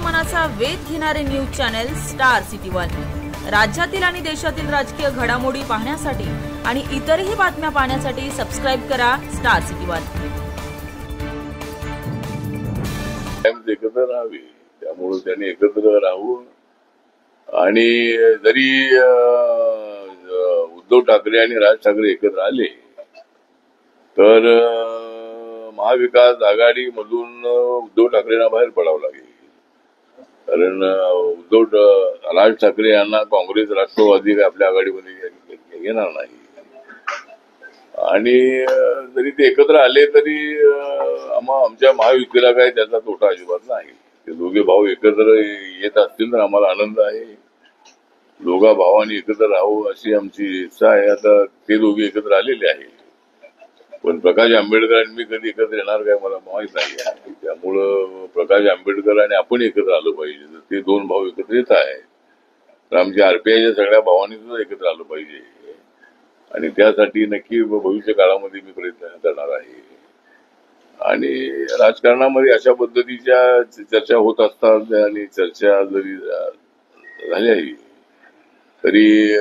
मनाचा वेध घेणारे news channel star city one. राज्यातील आणि देशातील राजकीय घडामोडी पाहण्यासाठी आणि इतरही बातम्या पाहण्यासाठी सबस्क्राइब करा स्टार सिटी वन। एकत्र राहावे, त्यामुळे त्यांनी एकत्र राहून आणि जरी उद्धव ठाकरे आणि राज ठाकरे एकत्र आले तर महाविकास आघाडी मधून उद्धव ठाकरेंना बाहेर पडावं लागेल, कारण राज ठाकरे यांना काँग्रेस राष्ट्रवादी आपल्या आघाडीमध्ये घेणार नाही। आणि जरी ते एकत्र आले तरी आमच्या महायुतीला काही त्याचा तोटा अजिबात नाही। ते दोघे भाऊ एकत्र येत असतील तर आम्हाला आनंद आहे। दोघा भावांनी एकत्र राहावं अशी आमची इच्छा आहे। आता ते दोघे एकत्र आलेले आहेत, पण प्रकाश आंबेडकर आणि मी कधी एकत्र येणार काय मला माहित नाही। त्यामुळं प्रकाश आंबेडकर आणि आपण एकत्र आलो पाहिजे। ते दोन भाऊ एकत्र येत आहेत तर आमच्या आरपीआयच्या सगळ्या भावांनी सुद्धा एकत्र आलं पाहिजे आणि त्यासाठी नक्की भविष्य काळामध्ये मी प्रयत्न करणार आहे। आणि राजकारणामध्ये अशा पद्धतीच्या चर्चा होत असतात आणि चर्चा जरी झाल्याही तरी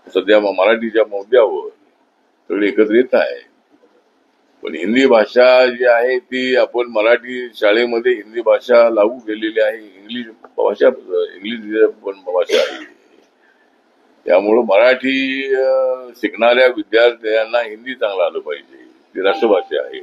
सध्या मराठीच्या मुद्द्यावर सगळे एकत्र येत आहे। पण हिंदी भाषा जी आहे ती आपण मराठी शाळेमध्ये हिंदी भाषा लागू केलेली आहे। इंग्लिश पण भाषा आहे, त्यामुळे मराठी शिकणाऱ्या विद्यार्थ्यांना हिंदी चांगलं आलं पाहिजे। ती राष्ट्रभाषा आहे।